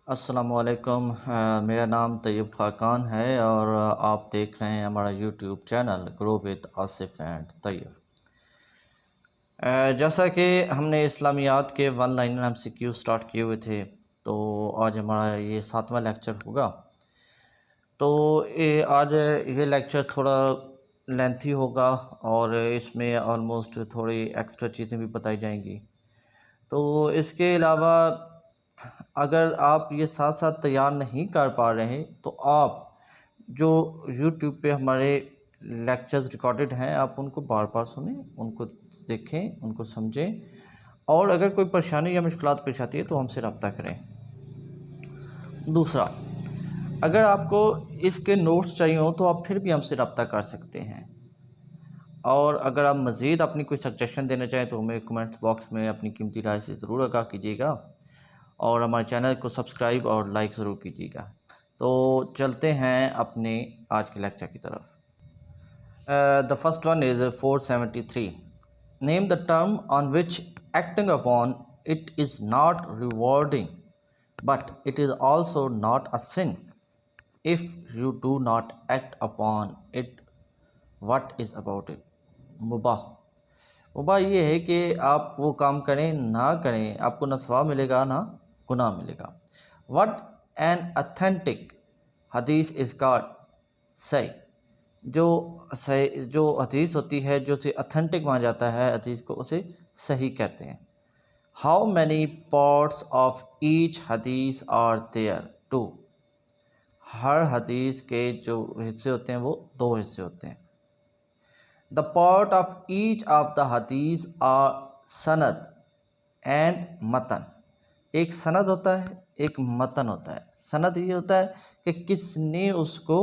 السلام علیکم، میرا نام طیب خاقان ہے اور آپ دیکھ رہے ہیں ہمارا YouTube channel grow with Asif and Tayyab. جیسا کہ ہم نے اسلامیات کے 1 لائنر MCQ سٹارٹ کیے ہوئے تھے، تو آج ہمارا یہ 7واں لیکچر ہوگا۔ تو آج یہ لیکچر تھوڑا لینتھی ہوگا اور اس میں آلموسٹ تھوڑی ایکسٹرا چیزیں بھی بتائی جائیں گی۔ تو اس کے علاوہ اگر آپ یہ ساتھ ساتھ تیار نہیں کر پا رہے ہیں تو آپ جو یوٹیوب پہ ہمارے لیکچرز ریکارڈڈ ہیں آپ ان کو بار بار سنیں، ان کو دیکھیں، ان کو سمجھیں، اور اگر کوئی پریشانی یا مشکلات پیش آتی ہے تو ہم سے رابطہ کریں۔ دوسرا، اگر آپ کو اس کے نوٹس چاہیے ہوں تو آپ پھر بھی ہم سے رابطہ کر سکتے ہیں، اور اگر آپ مزید اپنی کوئی سجیشن دینا چاہیں تو ہمیں کمنٹس باکس میں اپنی قیمتی رائے سے ضرور آگاہ کیجیے گا، اور ہمارے چینل کو سبسکرائب اور لائک ضرور کیجیے گا۔ تو چلتے ہیں اپنے آج کے لیکچر کی طرف۔ The first one is 473. Name the term on which acting upon it is not rewarding, but it is also not a sin. If you do not act upon it, what is about it? مباح۔ مباح یہ ہے کہ آپ وہ کام کریں نہ کریں، آپ کو نہ ثواب ملے گا نہ گناہ ملے گا۔ What an authentic حدیث is called صحیح، جو حدیث ہوتی ہے جو اسے اتھینٹک مانا جاتا ہے، حدیث کو اسے صحیح کہتے ہیں۔ How many parts of each حدیث are there? 2. ہر حدیث کے جو حصے ہوتے ہیں وہ 2 حصے ہوتے ہیں۔ The part of each of the hadith are سند and متن۔ ایک سند ہوتا ہے، ایک متن ہوتا ہے۔ سند یہ ہوتا ہے کہ کس نے اس کو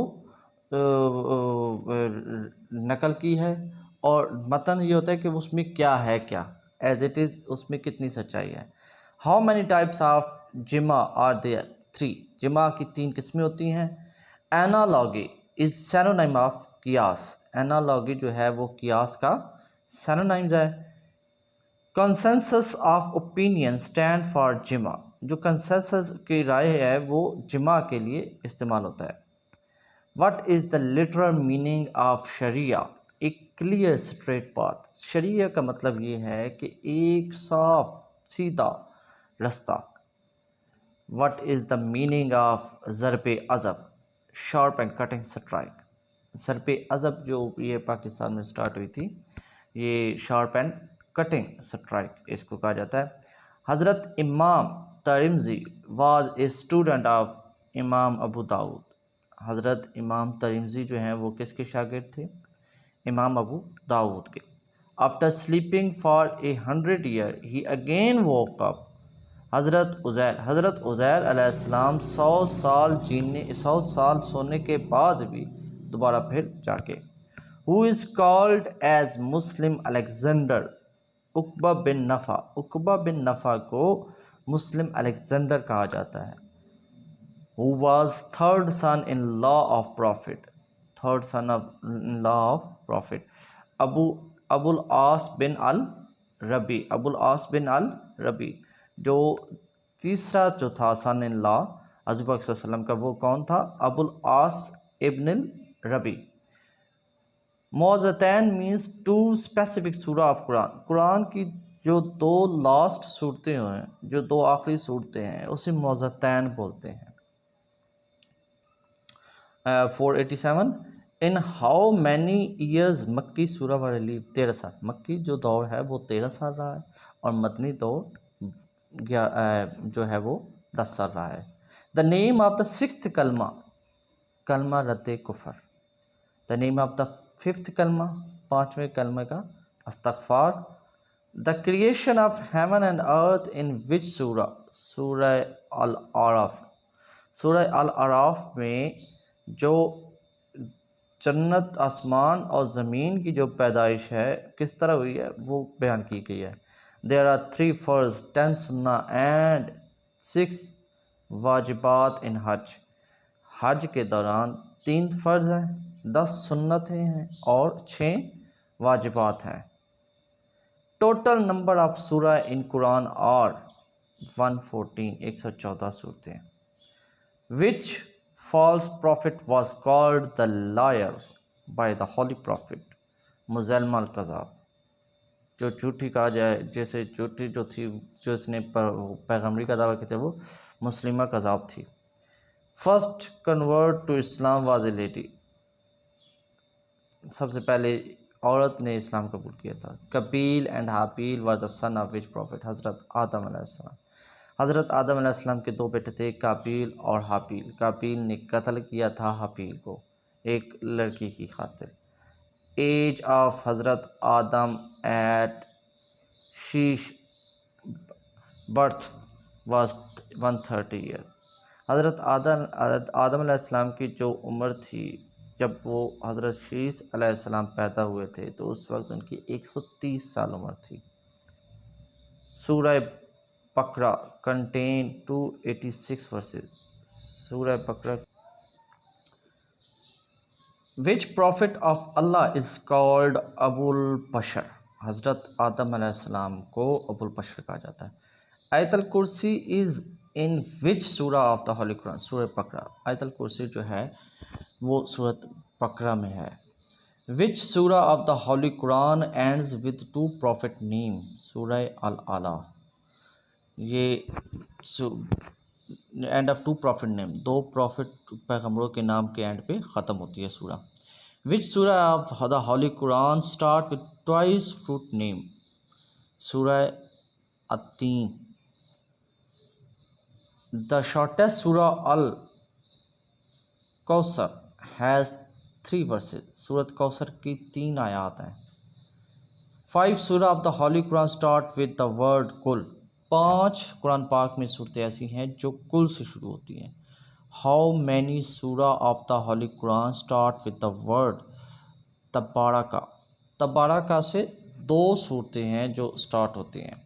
نقل کی ہے، اور متن یہ ہوتا ہے کہ اس میں کیا ہے، کیا ایز اٹ از اس میں کتنی سچائی ہے۔ How many types of جمع are there? 3. جمع کی 3 قسمیں ہوتی ہیں۔ Analogy is synonym of قیاس۔ Analogy جو ہے وہ قیاس کا synonyms ہے۔ Consensus of opinion stand for جمع۔ جو consensus کی رائے ہے وہ جمع کے لیے استعمال ہوتا ہے۔ What is the literal meaning of Shariah? A clear straight path۔ شریعہ کا مطلب یہ ہے کہ ایک صاف سیدھا رستہ۔ What is the meaning of Zarb Azb? Sharp and cutting strike۔ Zarb Azb جو یہ پاکستان میں سٹارٹ ہوئی تھی، یہ شارپ اینڈ کٹنگ سٹرائک اس کو کہا جاتا ہے۔ حضرت امام ترمذی واز اے اسٹوڈنٹ آف امام ابو داؤد۔ حضرت امام ترمذی جو ہیں وہ کس کے شاگرد تھے؟ امام ابو داؤد کے۔ After sleeping for 100 years he again woke up. Hazrat Uzair علیہ السلام 100 سال سونے کے بعد بھی دوبارہ پھر جاگے۔ Who is called as مسلم الیگزینڈر؟ عقبہ بن نفع۔ عقبہ بن نفع کو مسلم الیگزینڈر کہا جاتا ہے۔ Who was third son in law of Prophet؟ third son in law of Prophet۔ ابو العاص بن الربیع۔ ابو العاص بن الربیع جو تیسرا جو تھا سن ان لا حضور پاک صلی اللہ علیہ وسلم کا، وہ کون تھا؟ ابو العاص ابن الربیع۔ موعظتین مینس 2 specific سورہ آف قرآن۔ قرآن کی جو 2 لاسٹ صورتیں ہیں، جو 2 آخری صورتیں ہیں، اسے موعظتین بولتے ہیں۔ 487 ان ہاؤ مینی ایئرز مکی سورہ و ریلیو؟ 13 سال۔ مکی جو دور ہے وہ 13 سال رہا ہے، اور مدنی دور جو ہے وہ 10 سال رہا ہے۔ دا نیم آف دا 6th کلمہ؟ کلمہ رد کفر۔ دا نیم آف دا 5th کلمہ؟ 5ویں کلمہ کا استغفار۔ The creation of heaven and earth in which سورہ؟ سورہ الاعراف۔ سورہ الاعراف میں جو جنت، آسمان اور زمین کی جو پیدائش ہے کس طرح ہوئی ہے وہ بیان کی گئی ہے۔ There are 3 فرض، 10 سنہ اینڈ 6 واجبات ان حج۔ حج کے دوران 3 فرض ہیں، 10 سنتیں ہیں اور 6 واجبات ہیں۔ ٹوٹل نمبر آف سورہ ان قرآن اور 114 114 صورتیں۔ Which false prophet was called the liar by the holy prophet Muzailma al-Kazzab? جو جھوٹی کہا جائے، جیسے جھوٹی جو تھی، جو اس نے پیغمبری کا دعویٰ کیا تھا، وہ مسلمہ کذاب تھی. فرسٹ کنورٹ ٹو اسلام واز اے لیڈی. سب سے پہلے عورت نے اسلام قبول کیا تھا. قابیل اینڈ حابیل were the son of which prophet? حضرت آدم علیہ السلام. حضرت آدم علیہ السلام کے دو بیٹے تھے، قابیل اور حابیل. قابیل نے قتل کیا تھا حابیل کو ایک لڑکی کی خاطر. Age of Hazrat Adam at Sheesh birth was 130 year. Hazrat آدم علیہ السلام کی جو عمر تھی جب وہ حضرت شیش علیہ السلام پیدا ہوئے تھے تو اس وقت ان کی 130 سال عمر تھی. سورہ بقرہ contain 286 verses. سورہ بقرہ. Which prophet of Allah is called ابو البشر؟ حضرت آدم علیہ السلام کو ابو البشر کہا جاتا ہے. آیت الکرسی is in which surah of the Holy Quran؟ سورہ بقرہ. آیت الکرسی جو ہے وہ سورۃ بقرہ میں ہے. Which surah of the Holy Quran ends with two prophet name؟ Surah Al-Ala. یہ end of two prophet name, دو پروفٹ پیغمبروں کے نام کے اینڈ پہ ختم ہوتی ہے سورہ. وچ سورہ of the holy Quran start with twice fruit name? سورہ التین. دا شارٹیسٹ سورہ الکوثر ہیز 3 verses. سورۃ کوثر کی 3 آیات ہیں. 5 Surah of the holy Quran start with the word کل. 5 قرآن پاک میں صورتیں ایسی ہیں جو کل سے شروع ہوتی ہیں. ہاؤ مینی سورہ of the holy Quran start with the word تبارکہ؟ تبارکہ سے 2 صورتیں ہیں جو اسٹارٹ ہوتی ہیں.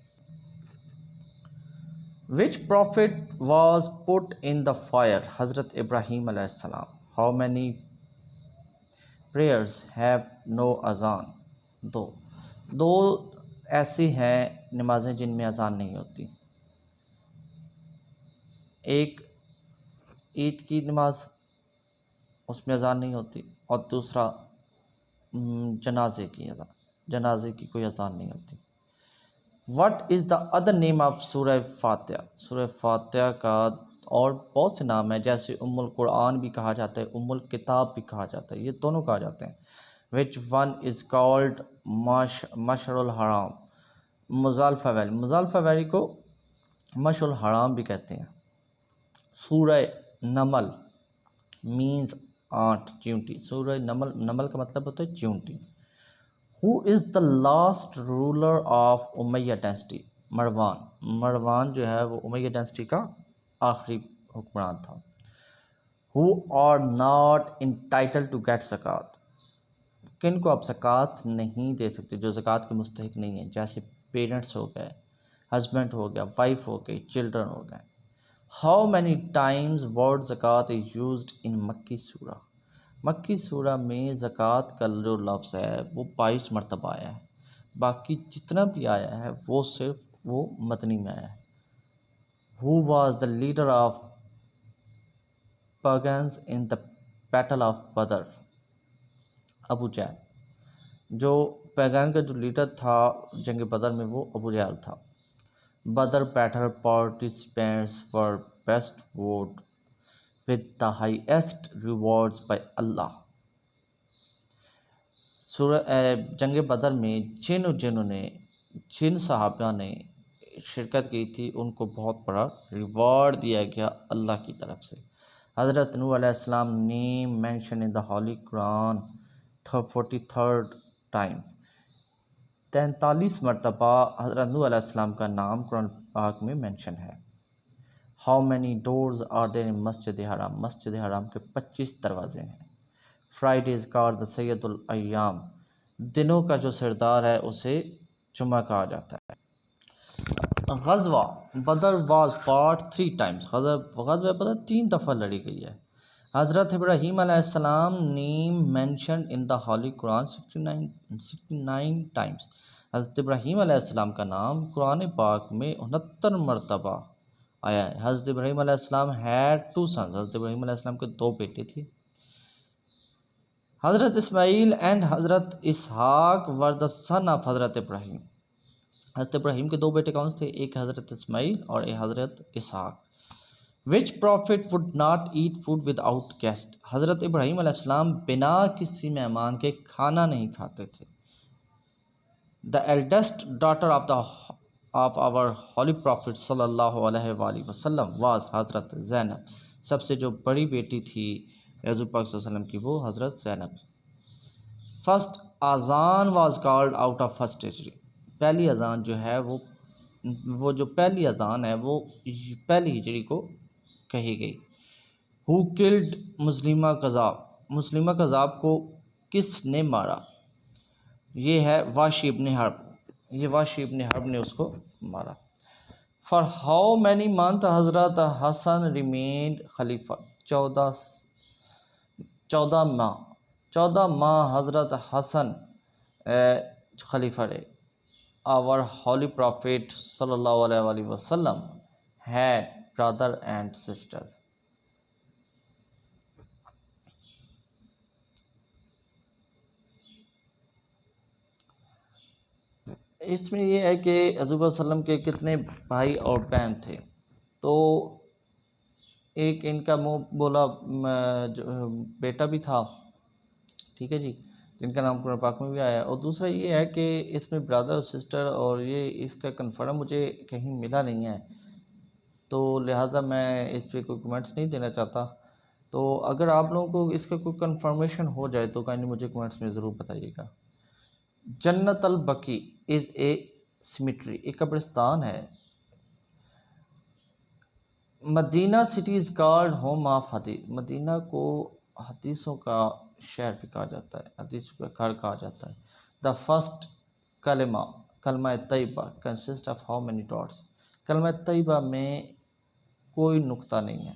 Which prophet was put in the fire? حضرت ابراہیم علیہ السلام. How many prayers have no اذان؟ 2 ایسی ہیں نمازیں جن میں اذان نہیں ہوتی. ایک عید کی نماز، اس میں اذان نہیں ہوتی، اور دوسرا جنازے کی اذان، جنازے کی کوئی اذان نہیں ہوتی. What is the other name of سورہ فاتحہ؟ سورہ فاتحہ کا اور بہت سے نام ہیں، جیسے ام القرآن بھی کہا جاتا ہے، ام الکتاب بھی کہا جاتا ہے، یہ دونوں کہا جاتے ہیں. وچ ون از کالڈ مشعر الحرام؟ مزدلفہ ویلی. مزدلفہ ویلی کو مشعر الحرام بھی کہتے ہیں. سورہ نمل مینز آنٹ، چیونٹی. سورہ نمل کا مطلب ہوتا ہے چیونٹی. Who is the last ruler of امیہ ڈینسٹی؟ مروان. مروان جو ہے وہ امیہ ڈینسٹی کا آخری حکمران تھا. Who are not entitled to get زکوٰۃ؟ کن کو آپ زکوٰۃ نہیں دے سکتے جو زکوٰۃ کے مستحق نہیں ہیں، جیسے پیرنٹس ہو گئے، ہسبینڈ ہو گیا، وائف ہو گئی، چلڈرن ہو گئے. ہاؤ مینی ٹائمز ورڈ زکوٰۃ از یوزڈ ان مکی سورہ؟ مکی سورہ میں زکوٰۃ کا جو لفظ ہے وہ 22 مرتبہ آیا ہے. باقی جتنا بھی آیا ہے وہ صرف وہ مدنی میں آیا ہے. Who was the leader of pagans in the battle of بدر؟ ابو جہل. جو پیغان کا جو لیڈر تھا جنگ بدر میں وہ ابو جہل تھا. بدر battle participants were bestowed with the highest rewards by اللہ؟ جنگ بدر میں جن صحابہ نے شرکت کی تھی ان کو بہت بڑا ریوارڈ دیا گیا اللہ کی طرف سے. حضرت نوح علیہ السلام name mention in the holy قرآن 43 ٹائمز. 43 مرتبہ حضرت نوح علیہ السلام کا نام قرآن پاک میں مینشن ہے. How many doors are there in مسجد حرام؟ مسجد حرام کے 25 دروازے ہیں. فرائیڈے از کالڈ دا سید الایام. دنوں کا جو سردار ہے اسے جمعہ کہا جاتا ہے. غزوہ بدر واز فاٹ 3 ٹائمز. غزوہ بدر 3 دفعہ لڑی گئی ہے. حضرت ابراہیم علیہ السلام name mention in the holy قرآن 69 ٹائمز. حضرت ابراہیم علیہ السلام کا نام قرآن پاک میں 69 مرتبہ آیا ہے. حضرت ابراہیم علیہ السلام had two sons. حضرت ابراہیم علیہ السلام کے دو بیٹے تھے. حضرت اسماعیل اینڈ حضرت اسحاق were the son of حضرت ابراہیم. حضرت ابراہیم کے دو بیٹے کون سے تھے؟ ایک حضرت اسماعیل اور ایک حضرت اسحاق. Which prophet would not eat food without guest. حضرت ابراہیم علیہ السلام بنا کسی مہمان کے کھانا نہیں کھاتے تھے. The eldest daughter of our holy prophet صلی اللہ علیہ وآلہ وسلم was حضرت زینب. سب سے جو بڑی بیٹی تھی حضور پاک صلی اللہ علیہ وسلم کی وہ حضرت زینب. First اذان was called out of first hijri. پہلی اذان جو ہے وہ جو پہلی اذان ہے وہ پہلی ہجری کو کہی گئی. Who killed مسلمہ کذاب. مسلمہ کذاب کو کس نے مارا؟ یہ ہے واشی ابن حرب. یہ واشی ابن حرب نے اس کو مارا. For how many months حضرت حسن remained خلیفہ. 14 ماہ حضرت حسن خلیفہ رہے. Our holy prophet صلی اللہ علیہ وآلہ وسلم had brother and sisters. اس میں یہ ہے کہ حضور صلی اللہ علیہ وسلم کے کتنے بھائی اور بہن تھے. تو ایک ان کا منہ بولا بیٹا بھی تھا، ٹھیک ہے جی، جن کا نام قرآن پاک میں بھی آیا. اور دوسرا یہ ہے کہ اس میں برادر اور سسٹر اور یہ اس کا کنفرم مجھے کہیں ملا نہیں ہے، تو لہٰذا میں اس پہ کوئی کمنٹس نہیں دینا چاہتا. تو اگر آپ لوگوں کو اس کا کوئی کنفرمیشن ہو جائے تو کائنڈلی مجھے کمنٹس میں ضرور بتائیے گا. جنت البقیع از اے سیمیٹری. ایک قبرستان ہے. مدینہ city is called home of حدیث. مدینہ کو حدیثوں کا شہر بھی کہا جاتا ہے، حدیثوں کا گھر کہا جاتا ہے. دا فرسٹ کلمہ طیبہ consist of how many dots. کلمہ طیبہ میں کوئی نقطہ نہیں ہے.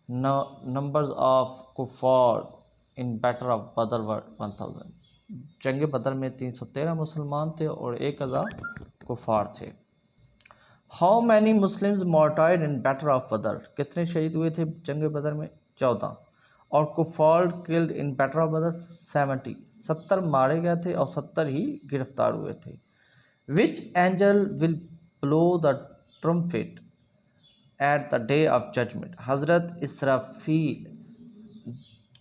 نمبرز آف کفارز ان بیٹل آف بدر ور 1000. جنگ بدر میں 313 مسلمان تھے اور 1000 کفار تھے. How many Muslims martyred in battle of بدر. کتنے شہید ہوئے تھے جنگ بدر میں؟ 14. اور کفار کلڈ ان بیٹل آف بدر 70. 70 مارے گئے تھے اور 70 ہی گرفتار ہوئے تھے. Which angel will blow the trumpet at the day of judgment. Hazrat Israfil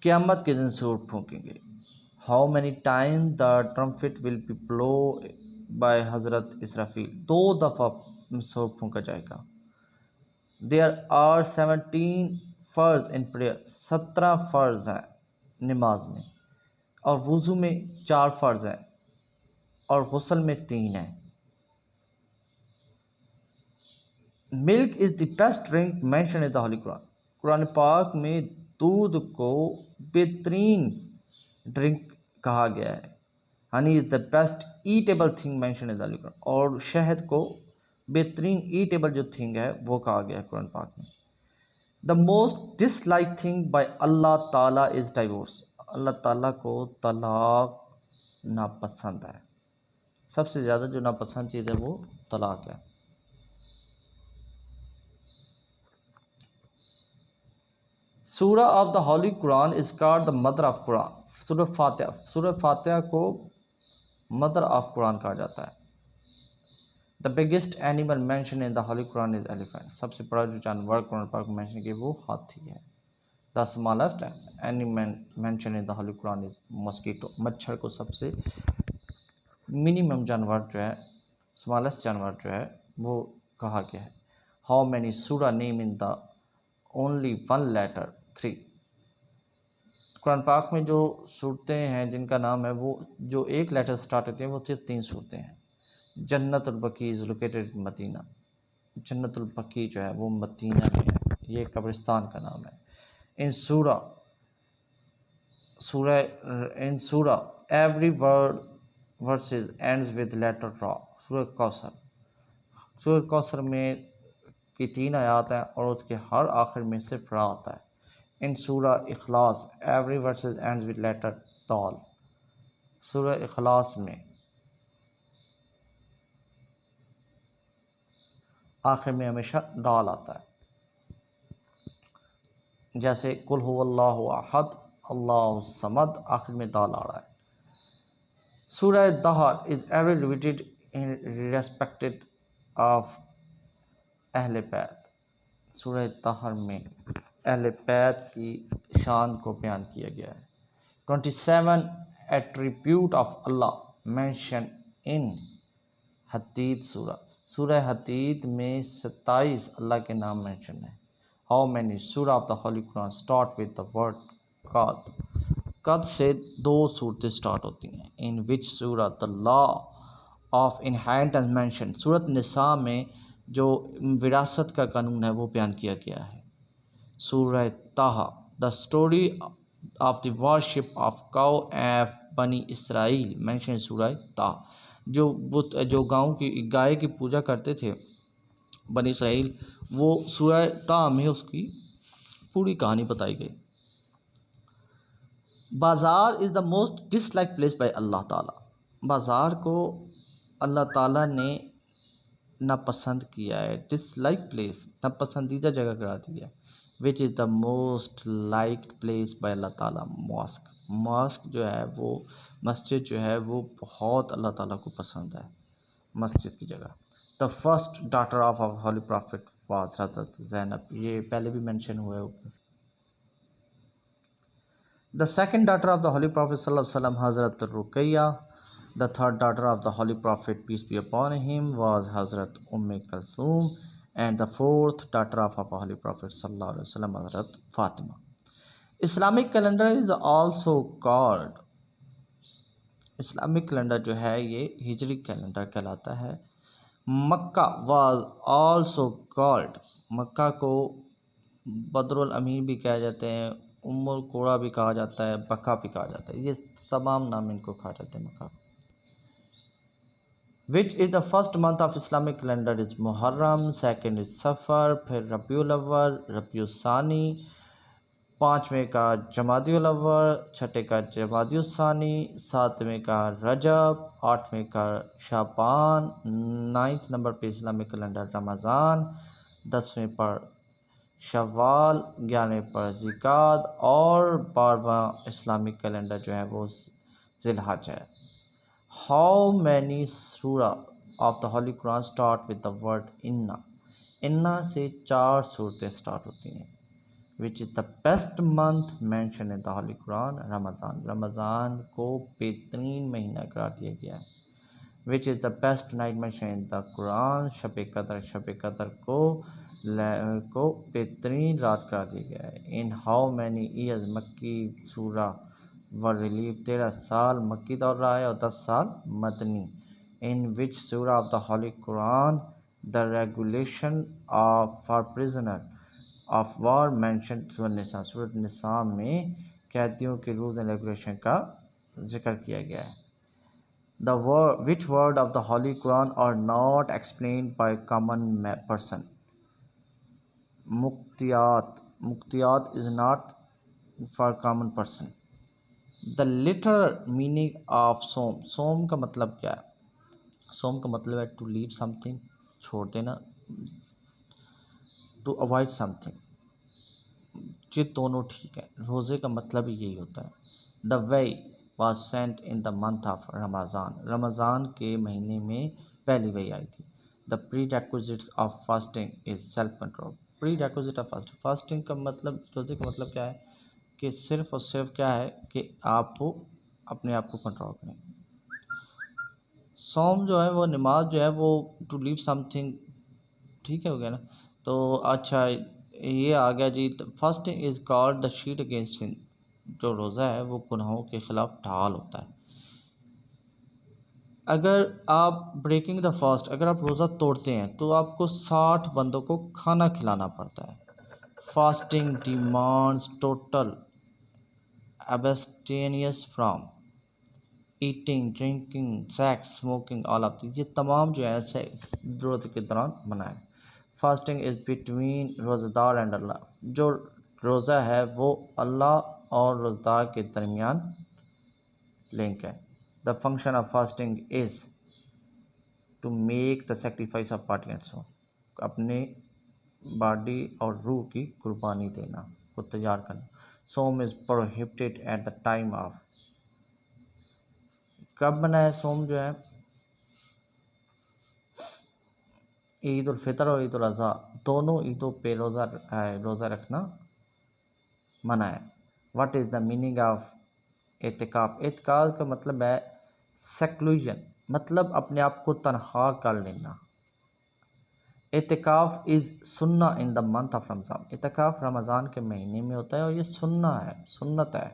قیامت کے دن سور پھونکیں گے. How many time the trumpet will be blow by Hazrat Israfil. 2 دفعہ سور پھونکا جائے گا. دیر آر 17 فرض ان پریئر. 17 فرض ہیں نماز میں، اور وضو میں 4 فرض ہیں اور غسل میں 3 ہیں. Milk is the best drink mention in the holy Quran. Quran پاک میں دودھ کو بہترین ڈرنک کہا گیا ہے. Honey is the best eatable thing mention in the holy Quran. اور شہد کو بہترین ایٹیبل جو تھنگ ہے وہ کہا گیا ہے قرآن پاک میں. The most dislike thing by Allah تعالیٰ از ڈائیورس. اللہ تعالیٰ کو طلاق ناپسند ہے. سب سے زیادہ جو ناپسند چیز ہے وہ طلاق ہے. Surah of the holy Quran is called the mother of Quran. Surah Fatiha. سورہ فاتحہ کو مدر آف قرآن کہا جاتا ہے. The biggest animal mention in the holy Quran is elephant. سب سے بڑا جو جانور قرآن پاک میں مینشن کیا وہ ہاتھی ہے. The smallest animal mention in the holy Quran is mosquito. مچھر کو سب سے منیمم جانور جو ہے، اسمالسٹ جانور جو ہے وہ کہا گیا ہے. ہاؤ مینی سورہ نیم ان دا اونلی 1 لیٹر 3. قرآن پاک میں جو صورتیں ہیں جن کا نام ہے وہ جو 1 لیٹر سٹارٹ ہوتے ہیں وہ صرف 3 صورتیں ہیں. جنت البقیع از لوکیٹڈ ان مدینہ. جنت البقیع جو ہے وہ مدینہ میں ہے. یہ قبرستان کا نام ہے. In Surah every word verses ends with letter را. سورہ کوثر. سورہ کوثر میں کی 3 آیات ہیں اور اس کے ہر آخر میں صرف را آتا ہے. In Surah Ikhlas every verses ends with letter دال. سورہ اخلاص میں آخر میں ہمیشہ دال آتا ہے، جیسے قل هو اللہ احد اللہ الصمد، آخر میں دال آ رہا ہے۔ Surah Dahr is every repeated in respected of Ahl Bait, سورہ دہر میں اہل بیت کی شان کو بیان کیا گیا ہے۔ 27 attribute of Allah mention in Hadid Surah, Surah حدید میں 27 اللہ کے نام مینشن ہیں۔ ہاؤ مینی سورہ of the holy Quran start with the word قد، قد سے 2 صورتیں اسٹارٹ ہوتی ہیں۔ ان وچ سورہ دا لا آف انہیریٹنس مینشن، سورۃ نساء میں جو وراثت کا قانون ہے وہ بیان کیا گیا ہے۔ Surah Taha the story of the worship of cow of Bani Israel mention سورہ طٰہٰ، جو گاؤں کی گائے کی پوجا کرتے تھے بنی اسرائیل، وہ سورہ طٰہٰ میں اس کی پوری کہانی بتائی گئی۔ Bazaar is the most dislike place by Allah تعالیٰ، بازار کو اللہ تعالیٰ نے ناپسند کیا ہے، ڈس لائک پلیس ناپسندیدہ جگہ قرار دیا ہے۔ Which is the most like place by Allah تعالیٰ ماسک، ماسک جو ہے وہ مسجد جو ہے وہ بہت اللہ تعالیٰ کو پسند ہے، مسجد کی جگہ۔ The first daughter of our holy prophet was Hazrat Zainab, یہ پہلے بھی مینشن ہوا ہے اوپر۔ The second daughter of the holy prophet صلی اللہ علیہ وسلم حضرت Ruqaiya, the third daughter of the Holy Prophet, peace be upon him, was Hazrat Kulthum, and the fourth daughter of our Holy Prophet sallallahu alaihi wasallam, Hazrat Fatima. Islamic calendar is also called، Islamic calendar جو ہے یہ ہجری calendar کہلاتا ہے۔ مکہ was also called، مکہ کو بدر الامین بھی کہا جاتے ہیں، ام القریٰ بھی کہا جاتا ہے، بکہ بھی کہا جاتا ہے، یہ تمام نام ان کو کہا جاتے ہیں مکہ۔ which is the first month of Islamic calendar is Muharram, second is Safar، پھر ربیع الاول، ربیع الثانی، پانچویں کا جمادی الاول، چھٹے کا جمادی الثانی، ساتویں کا رجب، آٹھویں کا شعبان، 9 نمبر پہ اسلامک کیلنڈر رمضان، 10ویں پر شوال، 11ویں پر ذی-القعدہ، اور 12واں اسلامک کیلنڈر جو ہے وہ ذی الحج ہے۔ How many surah of the Holy Quran start with the word inna؟ inna سے 4 صورتیں سٹارٹ ہوتی ہیں۔ which is the best month mentioned in the Holy Quran؟ رمضان، رمضان کو بہترین مہینہ قرار دیا گیا ہے۔ which is the best night mentioned in the Quran؟ شب قدر، شب قدر کو بہترین رات قرار دیا گیا ہے۔ in how many years مکی سورہ ریلیف، 13 سال مکی دور رہا ہے اور 10 سال مدنی۔ in which surah of the Holy Quran the regulation for prisoner of war mentioned؟ سورۃ نساء، سورۃ نساء میں قیدیوں کے رولز اینڈ ریگولیشن کا ذکر کیا گیا ہے۔ which word of the Holy Quran are not explained by common person؟ مقتیات، مقتیات is not for common person۔ the literal meaning of صوم، صوم کا مطلب کیا ہے؟ صوم کا مطلب ہے ٹو لیو سم تھنگ، چھوڑ دینا، ٹو اوائڈ سم تھنگ، یہ دونوں ٹھیک ہے، روزے کا مطلب ہی یہی ہوتا ہے۔ The way was sent in the month of Ramzan, Ramzan کے مہینے میں پہلی وحی آئی تھی۔ The prerequisites of fasting is self control, prerequisite of fasting, fasting کا مطلب، روزے کا مطلب کیا ہے کہ صرف اور صرف کیا ہے کہ آپ کو اپنے آپ کو کنٹرول کریں۔ صوم جو ہے وہ نماز جو ہے وہ ٹو لیو سم تھنگ، ٹھیک ہے ہو گیا نا۔ تو اچھا یہ آ گیا جی، fasting is called the shield against sin, جو روزہ ہے وہ گناہوں کے خلاف ڈھال ہوتا ہے۔ اگر آپ بریکنگ دا فاسٹ، اگر آپ روزہ توڑتے ہیں تو آپ کو 60 بندوں کو کھانا کھلانا پڑتا ہے۔ Fasting demands total abstinence from eating, drinking, sex, smoking, all of یہ تمام جو ہے روزے کے دوران منائے۔ فاسٹنگ از بٹوین روزہ دار اینڈ اللہ، جو روزہ ہے وہ اللہ اور روزہ دار کے درمیان لنک ہے۔ The function of fasting is to make the sacrifice of body and soul, اپنے باڈی اور روح کی قربانی دینا کو تیار کرنا. سوم is prohibited at the time of. کب منائے سوم جو ہے؟ عید الفطر اور عید الاضحیٰ دونوں عیدوں پہ روزہ رکھنا منع ہے. What is the meaning of اعتکاف؟ اعتکاف کا مطلب ہے سیکلوژن، مطلب اپنے آپ کو تنہا کر لینا. اعتکاف از سنہ ان دا منتھ آف رمضان. اعتکاف رمضان کے مہینے میں ہوتا ہے اور یہ سنت ہے.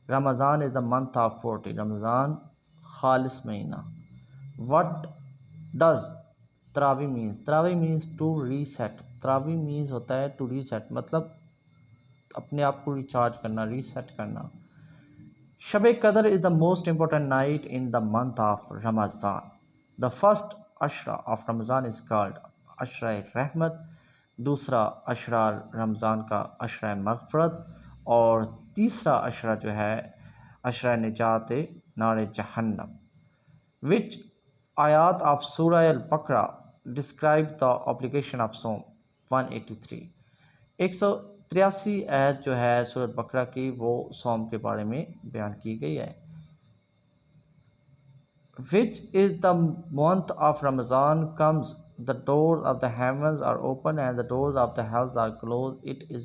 رمضان از دا منتھ آف 40. رمضان خالص مہینہ. وٹ ڈز تراوی مینز؟ تراوی مینز ٹو ریسیٹ. تراوی مینز ہوتا ہے ٹو ریسیٹ، مطلب اپنے آپ کو ریچارج کرنا، ریسیٹ کرنا. Shab Qadr is the most important night in the month of Ramzan. The first Ashra of Ramzan is called Ashra Rahmat. دوسرا عشرہ رمضان کا عشرہ مغفرت، اور تیسرا عشرہ جو ہے عشرہ نجات نار جہنم. وچ آیات آف سورہ البقرہ ڈسکرائب دا obligation آف صوم؟ 183. 183 آیت جو ہے سورۃ بقرہ کی وہ صوم کے بارے میں بیان کی گئی ہے. Which is the month of Ramadan comes, the doors of the heavens are open and the doors of the hells are closed. It is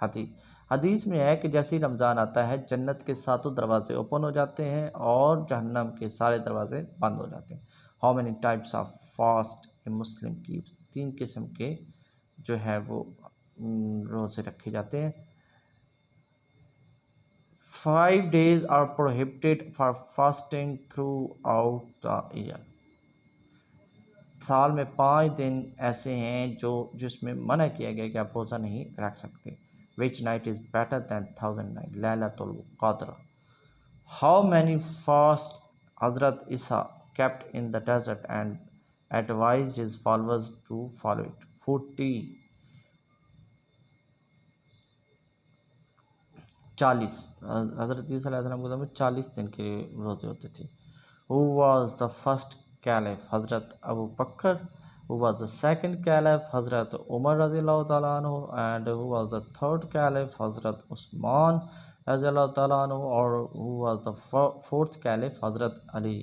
حدیث. حدیث میں ہے کہ جیسے ہی رمضان آتا ہے جنت کے ساتوں دروازے اوپن ہو جاتے ہیں اور جہنم کے سارے دروازے بند ہو جاتے ہیں. How many types of fast a Muslim keeps؟ 3 قسم کے جو ہے وہ روزے رکھے جاتے ہیں. 5 days are prohibited for fasting throughout the year. سال میں 5 دن ایسے ہیں جس میں منع کیا گیا کہ آپ روزہ نہیں رکھ سکتے. Which night is better than 1000 nights؟ لیلۃ القدر. How many fasts Hazrat Isa kept in the desert and advised his followers to follow it؟ 40. 40. حضرت عیسیٰ علیہ السلام کے دور میں 40 دن کے روزے ہوتے تھے. Who was the first caliph؟ حضرت ابو بکر. Who was the second caliph؟ حضرت عمر رضی اللہ تعالیٰ عنہ. And who was the third caliph؟ حضرت عثمان رضی اللہ تعالیٰ عنہ. اور who was the fourth caliph؟ حضرت علی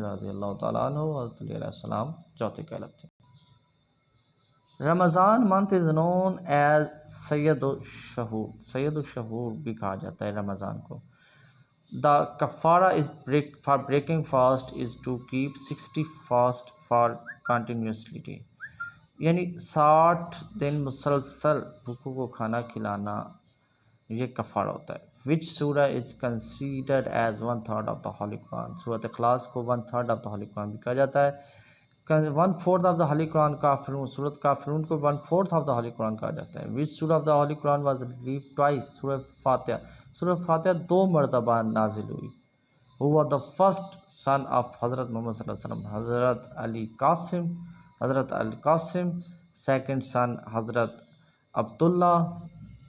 رضی اللہ تعالیٰ عنہ. حضرت علی علیہ السلام چوتھے caliph تھے. رمضان منتھ از نون ایز سید الشہور. سید الشہور بھی کہا جاتا ہے رمضان کو. دا کفارہ is for breaking fast is to keep 60 fast for continuously. یعنی 60 دن مسلسل بھوکوں کو کھانا کھلانا یہ کفارہ ہوتا ہے. Which surah is considered as 1/3 of the holy Quran? Surah Ikhlas کو 1/3 آف دا ہولی قرآن بھی کہا جاتا ہے. 1/4 آف دا ہولی قرآن کافرون. سورۃ کافرون کو 1/4 آف دا ہولی قرآن کہا جاتا ہے. وچ سورہ of the holy Quran was revealed twice? سورہ فاتحہ. سورہ فاتحہ 2 مرتبہ نازل ہوئی. Who was the first son of حضرت محمد صلی اللہ علیہ وسلم؟ حضرت علی قاسم. Second son حضرت عبداللہ.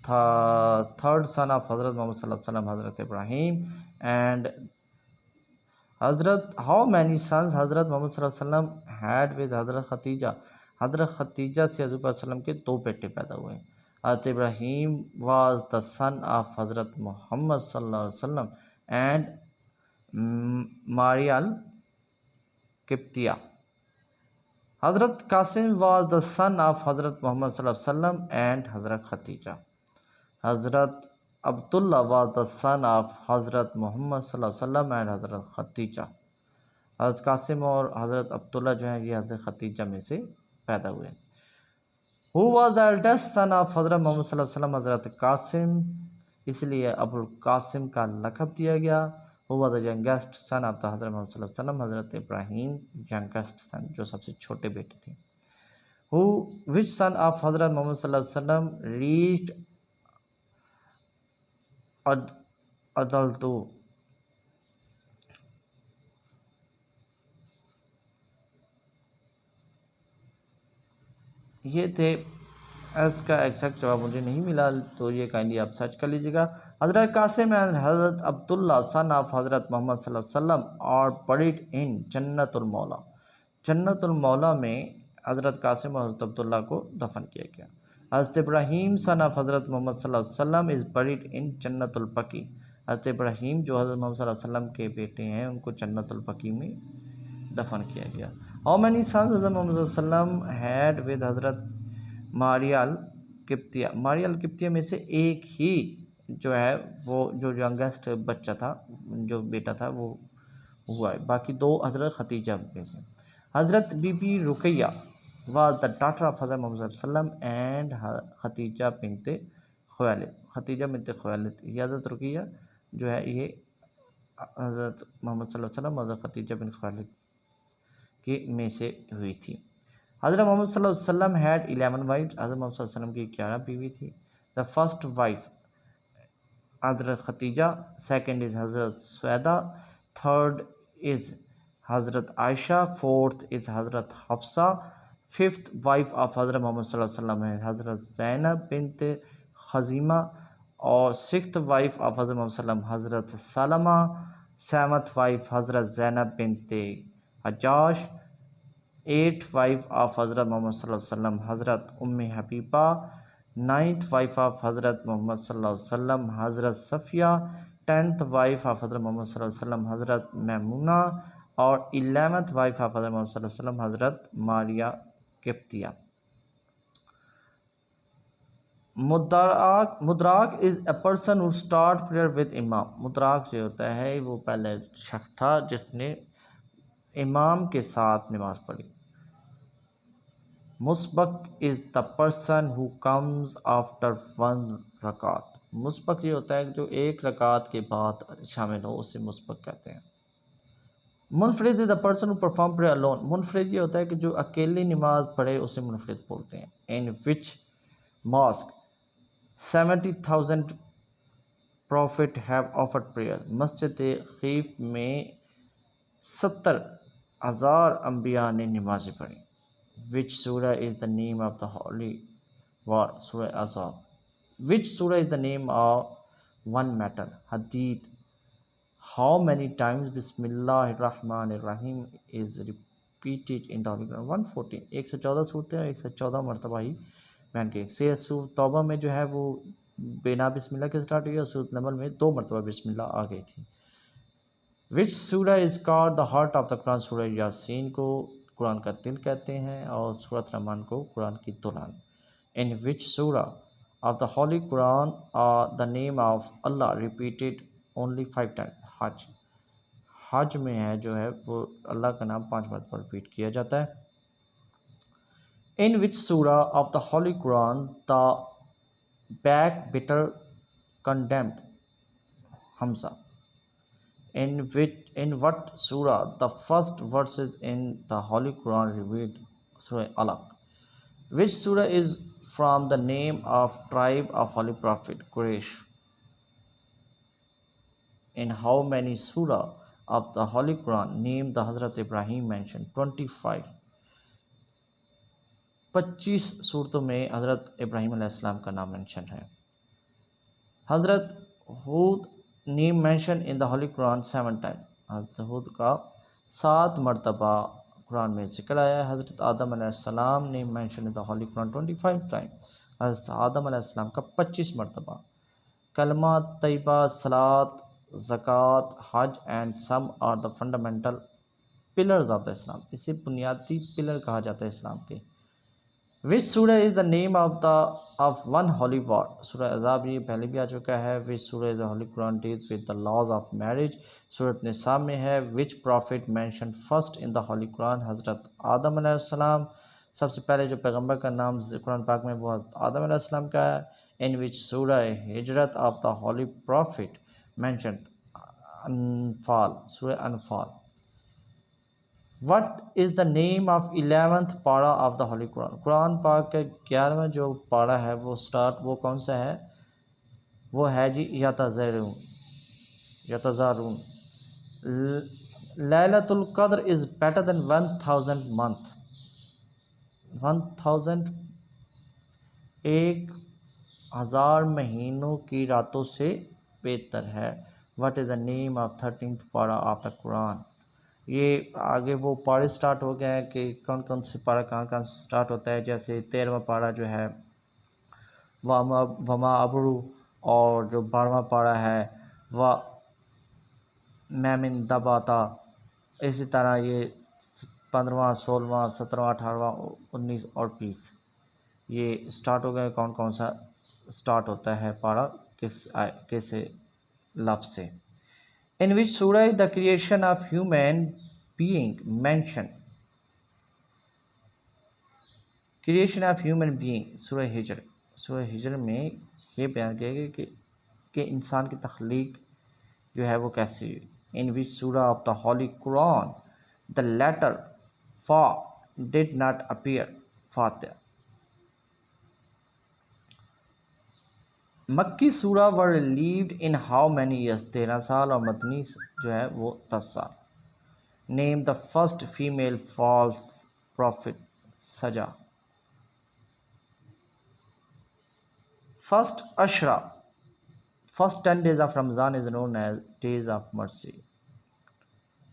Third son of حضرت محمد صلی اللہ علیہ وسلم حضرت ابراہیم. And how many sons حضرت محمد صلی اللہ علیہ وسلم had with حضرت ختیجہ؟ حضرت ختیجہ سے حضرت علیہ وسلم کے 2 بیٹے پیدا ہوئے. حضرت ابراہیم was the son of حضرت محمد صلی اللہ علیہ وسلم and ماریا القبطیہ. حضرت Qasim was the son of حضرت محمد صلی اللہ علیہ وسلم and حضرت ختیجہ. حضرت عبداللہ was the son of حضرت محمد صلی اللہ علیہ وسلم and حضرت ختیجہ. حضرت قاسم اور حضرت عبداللہ جو ہیں یہ حضرت ختیجہ میں سے پیدا ہوئے. Who was the eldest son of حضرت محمد صلی اللہ علیہ وسلم؟ حضرت قاسم، اس لیے ابو القاسم کا لقب دیا گیا. Who was the youngest son of the حضرت محمد صلی اللہ علیہ وسلم؟ حضرت ابراہیم youngest son جو سب سے چھوٹے بیٹے تھے. Which son of حضرت محمد صلی اللہ علیہ وسلم reached adulthood؟ یہ تھے. اس کا ایگزیکٹ جواب مجھے نہیں ملا تو یہ کائنڈلی آپ سرچ کر لیجیے گا. حضرت قاسم and حضرت عبداللہ son of حضرت محمد صلی اللہ علیہ وسلم are buried in جنت المولا. جنت المولا میں حضرت قاسم اور حضرت عبداللہ کو دفن کیا گیا. حضرت ابراہیم son of حضرت محمد صلی اللہ علیہ وسلم is buried in جنت البقیع. حضرت ابراہیم جو حضرت محمد صلی اللہ علیہ وسلم کے بیٹے ہیں ان کو جنت البقیع میں دفن کیا گیا. How many sons حضرت محمد صلی اللہ علیہ وسلم had with حضرت ماریا القبطیہ؟ ماریا القبطیہ میں سے ایک ہی جو ہے وہ جو ینگسٹ بچہ تھا جو بیٹا تھا وہ ہوا ہے، باقی دو حضرت ختیجہ میں سے. حضرت بی بی Ruqayya was the daughter of حضرت محمد صلی اللہ علیہ وسلم and ختیجہ بنت خویلد. ختیجہ بنت خویلد یہ حضرت رقیہ جو ہے یہ حضرت محمد صلی اللہ علیہ وسلم حضرت ختیجہ بن خویلد کی میں سے ہوئی تھی. حضرت محمد صلی اللہ علیہ وسلم had 11 wives. حضرت محمد صلی اللہ علیہ وسلم کی 11 بیوی تھی. The first wife حضرت ختیجہ, second is حضرت سویدہ, third is حضرت عائشہ, fourth is حضرت حفصہ, fifth wife of حضرت محمد صلی اللہ علیہ وسلم ہے حضرت زینب بنت خزیمہ, اور sixth wife of حضرت محمد صلی اللہ علیہ وسلم حضرت سلمہ, seventh wife حضرت زینب بنت حجاش, eighth wife of حضرت محمد صلی اللہ علیہ وسلم حضرت ام حبیبہ, ninth wife of حضرت محمد صلی اللہ علیہ وسلم حضرت صفیہ, 10th wife of حضرت محمد صلی اللہ علیہ وسلم حضرت میمونہ, اور 11th wife of حضرت محمد صلی اللہ علیہ وسلم حضرت ماریا قبطیہ. مدراک is a person who start prayer with امام. مدراک جو ہوتا ہے وہ پہلے شخص تھا جس نے امام کے ساتھ نماز پڑھی. مسبق is the person who comes after one رکعت. مسبق یہ ہوتا ہے جو ایک رکعت کے بعد شامل ہو اسے مسبق کہتے ہیں. منفرد is the person who perform prayer alone. منفرد یہ ہوتا ہے کہ جو اکیلی نماز پڑھے اسے منفرد بولتے ہیں. In which mosque 70,000 prophet have offered prayer. مسجد خیف میں 70,000 انبیاء نے نمازیں پڑھی. Which surah is the name of the holy war? Surah Azab. Which surah is the name of one matter? Hadith. How many times Bismillah ar-Rahman ar-Rahim is repeated in the Holy Quran? 114. 114 صورتیں ہیں, 114 مرتبہ ہی بیان کی. سورۃ توبہ میں جو ہے وہ بنا بسم اللہ کے سٹارٹ ہوئی اور سورۃ نمل میں 2 مرتبہ بسم اللہ آ گئی تھی. Which surah is called the heart of the Quran? سورہ یاسین کو قرآن کا دل کہتے ہیں اور سورۃ رحمان کو قرآن کی دلہن. In which surah of the Holy Quran are the name of Allah repeated only 5 times? حج. حج میں ہے جو ہے وہ اللہ کا نام 5 مرتبہ ریپیٹ کیا جاتا ہے. In which surah of the Holy Quran the backbiter condemned Hamza? In what surah the first verses in the Holy Quran revealed? Surah Alaq. Which surah is from the name of tribe of Holy Prophet Quraysh? In how many surah of the Holy Quran name the Hazrat Ibrahim mentioned? 25. 25 صورتوں میں حضرت ابراہیم علیہ السلام کا نام mention ہے. حضرت ہود name mentioned in the Holy Quran 7 times. حضرت ہود کا 7 مرتبہ قرآن میں ذکر آیا ہے. حضرت آدم علیہ السلام name mentioned in the Holy Quran 25 times. حضرت آدم علیہ السلام کا 25 مرتبہ. کلمہ طیبہ, صلاۃ, زکوٰۃ, حج and some are the fundamental pillars of the Islam. اسے بنیادی پلر کہا جاتا ہے اسلام کے. Which surah is the name of one holy war? سورہ عذاب یہ پہلے بھی آ چکا ہے. Which surah is the Holy Quran deals with the laws of marriage? سورۃ نساء میں ہے. Which prophet mentioned first in the Holy Quran? حضرت آدم علیہ السلام. سب سے پہلے جو پیغمبر کا نام قرآن پاک میں وہ حضرت آدم علیہ السلام کا ہے. In which surah ہجرت of the Holy Prophet mentioned? انفال. سورہ انفال. What is the name of 11th para of the Holy Quran? قرآن پاک کا 11واں جو پارہ ہے وہ وہ کون سا ہے؟ وہ ہے جی یتذارون. لیلۃ القدر is better than 1000 month. 1000 1000 مہینوں کی راتوں سے بہتر ہے. What is the name of 13th para of the Quran? یہ آگے وہ پارے سٹارٹ ہو گئے ہیں کہ کون کون سے پارا کہاں کہاں سٹارٹ ہوتا ہے. جیسے 13واں پارا جو ہے وما ابرو، اور جو 12واں پارا ہے وہ میمن دباتا. اسی طرح یہ 15واں 16واں 17واں 18واں 19 اور 20 یہ سٹارٹ ہو گئے. کون کون سا سٹارٹ ہوتا ہے پارا کس لفظ سے. In which surah the creation of human being mentioned. Creation of human being سورہ ہجر. سورہ ہجر میں یہ بیان کیا گیا کہ انسان کی تخلیق جو ہے وہ کیسی ہوئی. In which surah of the Holy Quran the letter Fa did not appear. Fatiha. مکی سورہ were relieved in how many years 13 سال، اور مدنی جو ہے وہ 10 سال. Name the first female false prophet. سجا. First Ashra, first 10 days of Ramzan is known as days of mercy.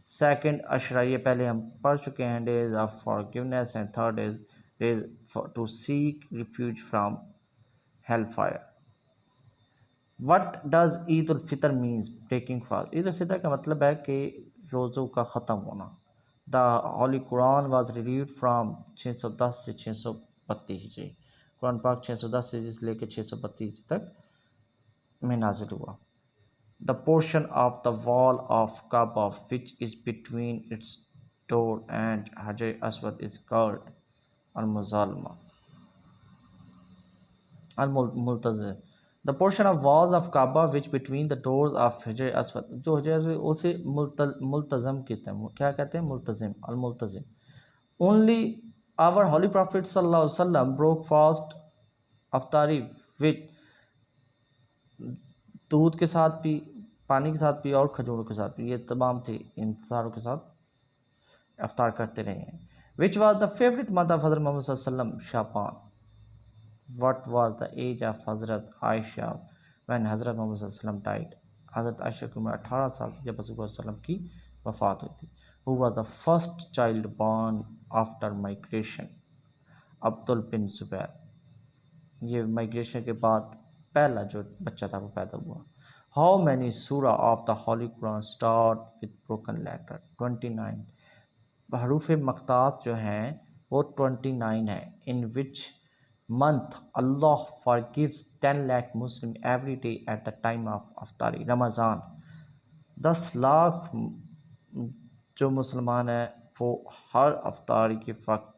Second Ashra یہ پہلے ہم پڑھ چکے ہیں days of forgiveness, and third is days to seek refuge from hellfire. What does Eid al-Fitr means? Breaking fast. عید الفطر کا مطلب ہے کہ روزوں کا ختم ہونا. The Holy Quran was reviewed from 610 سے 632 ہجری. قرآن پاک 610 سے لے کے 632 تک میں نازل ہوا. The portion of the wall of Kaaba which is between its door and Hajar Aswad is called al-Muzalma. Al-Multazim. The portion of walls of Kaaba which between the doors of Hajar Aswad, جو حجر اسود اسے ملتزم کہتے ہیں. کیا کہتے ہیں؟ ملتزم. الملتزم. Only our Holy Prophet sallallahu alaihi wasallam broke fast افطاری with دودھ کے ساتھ بھی، پانی کے ساتھ بھی، اور کھجوروں کے ساتھ بھی. یہ تمام تھے ان ساروں کے ساتھ افطار کرتے رہے ہیں. Which was the favorite month of Hazrat Muhammad sallallahu alaihi wasallam? Shaban. What was the age of Hazrat Aisha when Hazrat Muhammad sallallahu alaihi wasallam died? حضرت عائشہ کی عمر 18 سال تھی جب حضور صلی اللہ علیہ وسلم کی وفات ہوئی تھی. Who was the first child born after migration? Abdul بن زبیر. یہ مائگریشن کے بعد پہلا جو بچہ تھا وہ پیدا ہوا. How many surah of the Holy Quran start with broken letter? 29. حروف مقطعات جو ہیں وہ 29 ہیں. In which month Allah forgives 10 lakh Muslim every day at the time of افطاری؟ رمضان. 10 لاکھ جو مسلمان ہیں وہ ہر افطاری کے وقت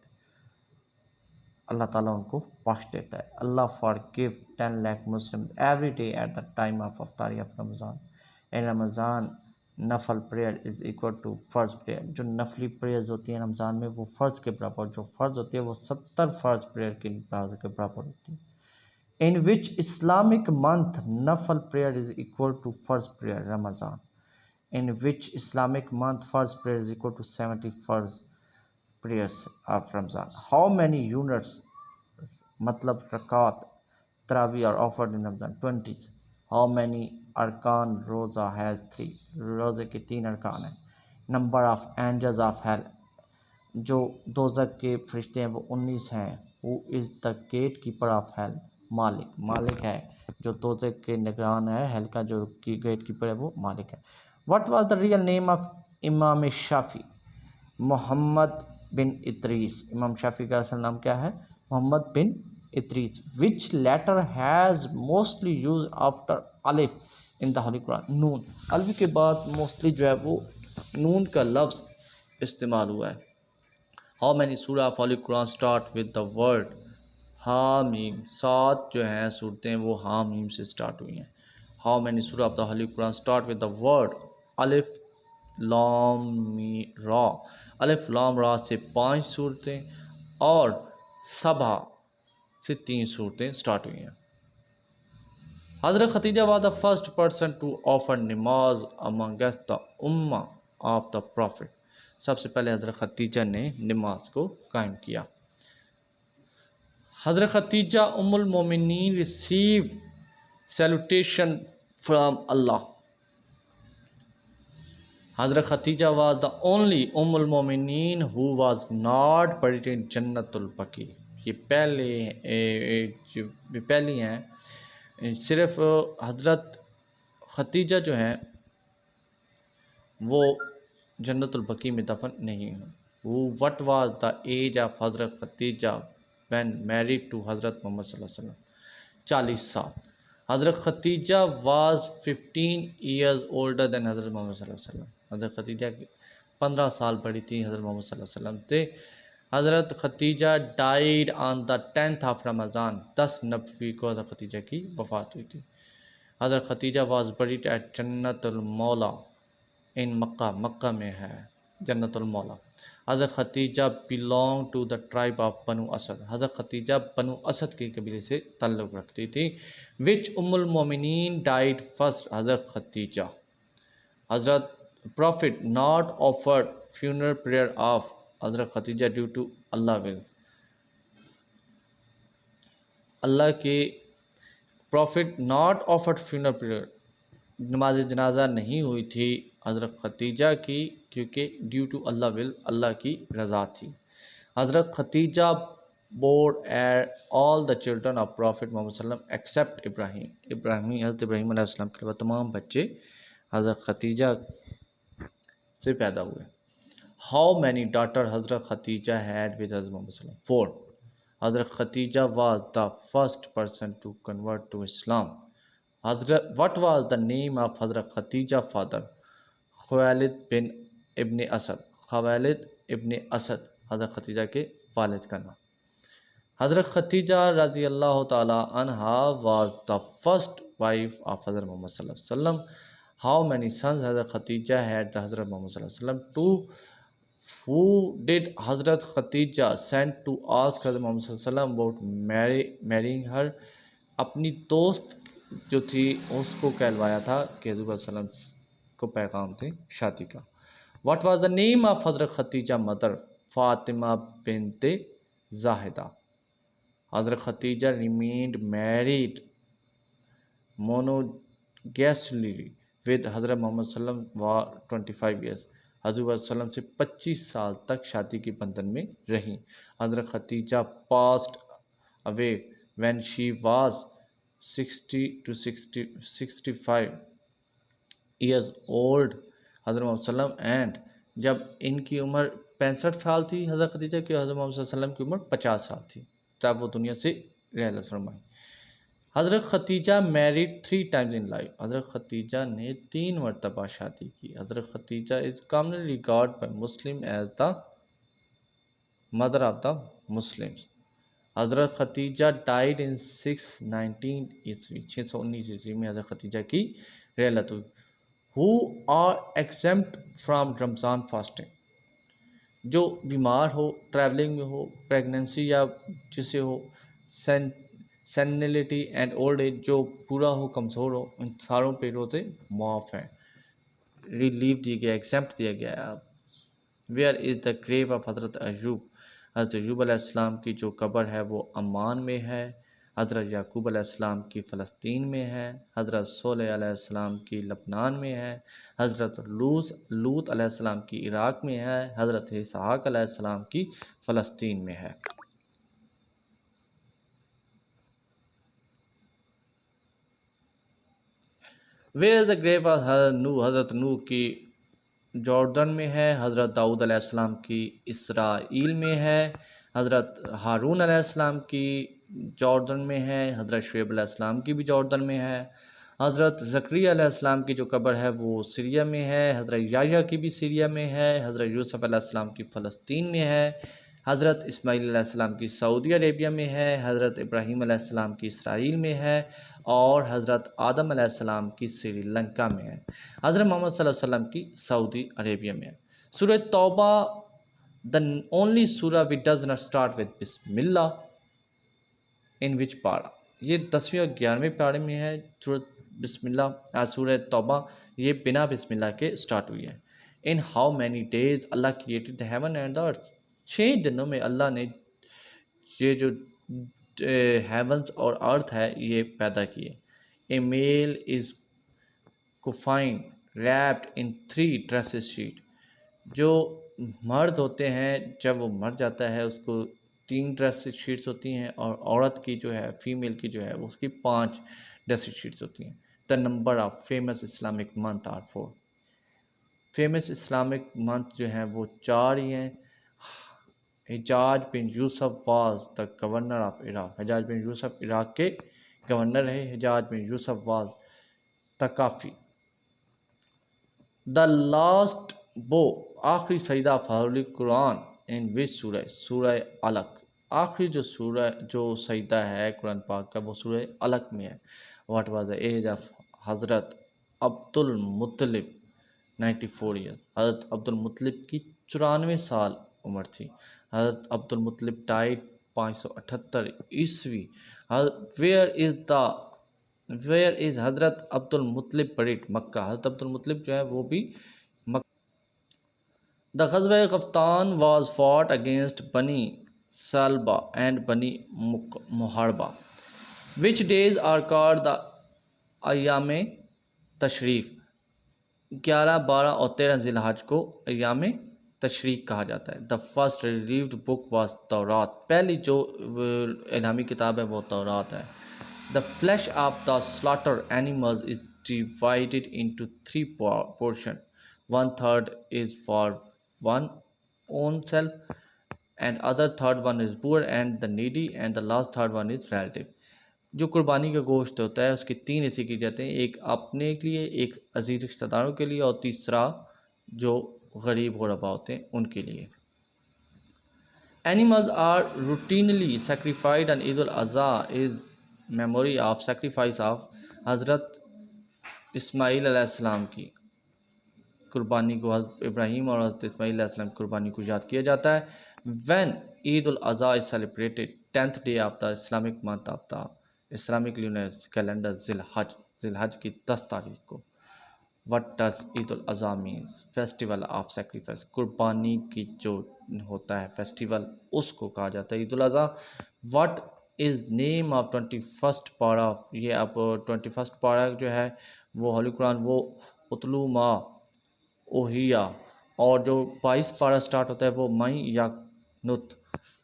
اللہ تعالیٰ ان کو بخش دیتا ہے. اللہ forgive 10 lakh Muslims every day at the time of افطاری of رمضان. In رمضان نفل prayer is equal to فرض prayer. جو نفلی پریئرز ہوتی ہیں رمضان میں وہ فرض کے برابر، جو فرض ہوتی ہے وہ 70 فرض prayer کے برابر ہوتی ہے. In which Islamic month نفل prayer is equal to فرض prayer? Ramzan. In which Islamic month فرض prayer is equal to 70 فرض prayers of Ramzan? How many units مطلب رکعت تراویح are offered in Ramzan? 20. How many arkan روزہ has 3? روزے کے 3 ارکان ہیں. Number of angels of hell. جو دوزخ کے فرشتے ہیں وہ 19 ہیں. Who is the gatekeeper of hell? مالک. مالک ہے جو دوزخ کے نگران ہے. ہیل کا جو گیٹ کیپر ہے وہ مالک ہے. What was the real name of امام شافعی؟ محمد بن ادریس. امام شافعی کا اصل نام کیا ہے؟ محمد بن Idris. Which letter has mostly used after alif in the Holy Quran? نون. الف کے بعد موسٹلی جو ہے وہ نون کا لفظ استعمال ہوا ہے. How many surah of Holy Quran start with the word حامیم؟ 7 جو ہیں صورتیں وہ حامیم سے سٹارٹ ہوئی ہیں. How many surah of the Holy Quran start with the word الف لام را؟ الف لام را سے 5 صورتیں اور سبا سے 3 صورتیں سٹارٹ ہوئی ہیں. حضرت Khatija was the first person to offer نماز amongst the ummah of the prophet. سب سے پہلے حضرت ختیجہ نے نماز کو قائم کیا. حضرت ختیجہ ام المومنین received salutation from Allah. حضرت ختیجہ was the only المومنین who was not buried in جنت البقیع. یہ پہلی ہیں. صرف حضرت ختیجہ جو ہیں وہ جنت البقیع میں دفن نہیں ہیں. What was the age of حضرت ختیجہ when married to حضرت محمد صلی اللہ علیہ وسلم؟ 40 سال. حضرت Khatija was 15 years older than حضرت محمد صلی اللہ علیہ وسلم. حضرت ختیجہ 15 سال بڑی تھی حضرت محمد صلی اللہ علیہ وسلم سے. حضرت Khatija died on the 10th of رمضان. 10 نبوی کو حضرت ختیجہ کی وفات ہوئی تھی. حضرت ختیجہ was buried at جنت المولا in مکہ. مکہ میں ہے جنت المولا. حضرت Khatija belong to the tribe of بنو اسد. حضرت ختیجہ بنو اسد کے قبیلے سے تعلق رکھتی تھی. which المومنین died first؟ حضرت ختیجہ. حضرت prophet not offered funeral prayer of حضرت Khatija due to Allah will. اللہ کے prophet not offered funeral prayer، نماز جنازہ نہیں ہوئی تھی حضرت ختیجہ کی کیونکہ ڈیو ٹو اللہ ول، اللہ کی رضا تھی. حضرت Khatija bore all the children of Prophet Muhammad صلی اللہ علیہ وسلم except ابراہیم. حضرت ابراہیم علیہ السلام کے علاوہ تمام بچے حضرت ختیجہ سے پیدا ہوئے. How many daughters حضرت ختیجہ had with حضرت محمد صلی اللہ علیہ وسلم؟ 4. حضرت Khatija was the first person to convert to Islam. What was the name of حضرت ختیجہ father؟ خویلد بن ابن اسد. خویلد ابن اسد حضرت ختیجہ کے والد کا نام. حضرت ختیجہ رضی اللہ تعالی عنہا was the first wife of حضرت محمد صلی اللہ علیہ وسلم. How many sons حضرت ختیجہ had the حضرت محمد صلی اللہ علیہ وسلم؟ 2. Who did حضرت ختیجہ send to ask حضرت محمد صلی اللہ علیہ وسلم about marrying her؟ اپنی دوست جو تھی اس کو کہلوایا تھا کہ حضور صلی اللہ علیہ وسلم کو پیغام دیں شادی کا. What was the name of حضرت ختیجہ mother؟ فاطمہ بنت زاہدہ. حضرت Khatija remained married monogamously with حضرت محمد صلی اللہ علیہ وسلم 25 years. حضرت صلی اللہ علیہ وسلم سے 25 سال تک شادی کے بندھن میں رہیں. حضرت Khatija passed away when she was 60 to 65 years old حضرت محمد صلی اللہ علیہ وسلم and جب ان کی عمر 65 سال تھی حضرت ختیجہ کی، حضرت محمد صلی اللہ علیہ وسلم کی عمر 50 سال تھی جب وہ دنیا سے رحلت فرمائی. حضرت Khatija married 3 times in life. حضرت ختیجہ نے 3 مرتبہ شادی کی. حضرت Khatija is commonly regarded by Muslims as the mother of the Muslims. حضرت ختیجہ died in 619 عیسوی. 619 عیسوی میں حضرت ختیجہ کی رحلت ہوئی. Who are exempt from Ramzan fasting؟ جو بیمار ہو، ٹریولنگ میں ہو، پریگننسی یا جسے ہو، سینلٹی اینڈ اولڈ ایج، جو پورا ہو کمزور ہو، ان ساروں پہ روزے معاف ہیں، ریلیو دیا گیا، ایگزمپٹ دیا گیا. ویئر از دا گریو آف حضرت ایوب؟ حضرت ایوب علیہ السلام کی جو قبر ہے وہ عمان میں ہے. حضرت یعقوب علیہ السلام کی فلسطین میں ہے. حضرت صالح علیہ السلام کی لبنان میں ہے. حضرت لوط علیہ السلام کی عراق میں ہے. حضرت اسحاق علیہ السلام کی فلسطین میں ہے. ویئر از دا گریو آف حضرت نوح؟ حضرت نوح کی جوردن میں ہے. حضرت داؤد علیہ السلام کی اسرائیل میں ہے. حضرت ہارون علیہ السلام کی جوردن میں ہے. حضرت شعیب علیہ السلام کی بھی جوردن میں ہے. حضرت زکریا علیہ السلام کی جو قبر ہے وہ سیریا میں ہے. حضرت یحییٰ کی بھی سیریا میں ہے. حضرت یوسف علیہ السلام کی فلسطین میں ہے. حضرت اسماعیل علیہ السلام کی سعودی عربیہ میں ہے. حضرت ابراہیم علیہ السلام کی اسرائیل میں ہے. اور حضرت آدم علیہ السلام کی سری لنکا میں ہے. حضرت محمد صلی اللہ علیہ وسلم کی سعودی عربیہ میں ہے. سورہ توبہ the only surah which does not start with بسم اللہ in which para؟ یہ 10ویں اور 11ویں پارے میں ہے سورۃ بسم اللہ. سورہ توبہ یہ بنا بسم اللہ کے سٹارٹ ہوئی ہے. in how many days Allah created the heaven and the earth؟ 6 دنوں میں اللہ نے یہ جو ہیونس اور ارتھ ہے یہ پیدا کیے. a male is confined wrapped in 3 dresses sheet. جو مرد ہوتے ہیں جب وہ مر جاتا ہے اس کو 3 ڈریس شیٹس ہوتی ہیں، اور عورت کی جو ہے فیمیل کی جو ہے اس کی 5 ڈریس شیٹس ہوتی ہیں. The number of famous Islamic month are 4. Famous Islamic month جو ہیں وہ 4 ہی ہیں. Hajjaj bin Yusuf was the governor of Iraq. Hajjaj bin Yusuf Iraq کے گورنر ہے. حجاج bin Yusuf was تقافی. The last بو آخری سجدہ فہول قرآن ان وچ سورہ سورہ علق. آخری جو سجدہ ہے قرآن پاک کا وہ سورہ علق میں ہے. What was the age of حضرت عبد المطلب 94 ایئر. حضرت عبد المطلب کی 94 سال عمر تھی. حضرت عبد المطلب ڈائٹ 578 عیسوی. ویئر از حضرت عبد المطلب بریڈ؟ مکہ. حضرت عبد المطلب جو ہے وہ بھی مکہ. دا غزوہ غفتان واز فاٹ اگینسٹ بنی سالبہ اینڈ بنی محاربہ. وچ ڈیز آر کارڈ دا ایام تشریف؟ 11، 12 اور 13 ذی الحج کو ایام تشریق کہا جاتا ہے. دا فرسٹ ریلیوڈ بک واز تورات. پہلی جو الہامی کتاب ہے وہ تورات ہے. The flesh of the slaughter animals is divided into 3 portion. 1/3 is for one own self, and other third one is poor and the needy, and the last third one is relative. جو قربانی کا گوشت ہوتا ہے اس کے 3 حصے کی جاتے ہیں، ایک اپنے کے لیے، ایک عزیز رشتہ داروں کے لیے، اور تیسرا جو غریب غربا ہوتے ہیں ان کے لیے. Animals are routinely sacrificed on Eid al-Adha is memory of sacrifice of حضرت اسماعیل علیہ السلام کی قربانی کو. حضرت ابراہیم اور حضرت اسماعیل علیہ السلام کی قربانی کو یاد کیا جاتا ہے. When Eid al-Adha is celebrated 10th day of the Islamic month of the Islamic lunar calendar ذی الحج کی 10 تاریخ کو. What does Eid al-Adha means? Festival of sacrifice. قربانی کی جو ہوتا ہے فیسٹیول اس کو کہا جاتا ہے عید al-Adha. What is name of 21st para? یہ اب 21st para جو ہے وہ ہولی قرآن وہ اتلو ما اوہیا، اور جو 22 پارہ سٹارٹ ہوتا ہے وہ مئی یا نت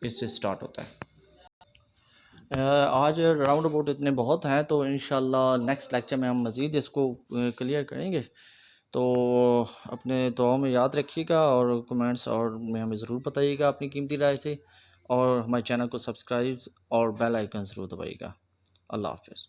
اس سے سٹارٹ ہوتا ہے. آج راؤنڈ اباؤٹ اتنے بہت ہیں، تو انشاءاللہ نیکسٹ لیکچر میں ہم مزید اس کو کلیئر کریں گے. تو اپنے دعاؤں میں یاد رکھیے گا، اور کمنٹس اور میں ہمیں ضرور بتائیے گا اپنی قیمتی رائے سے، اور ہمارے چینل کو سبسکرائب اور بیل آئیکن ضرور دبائیے گا. اللہ حافظ.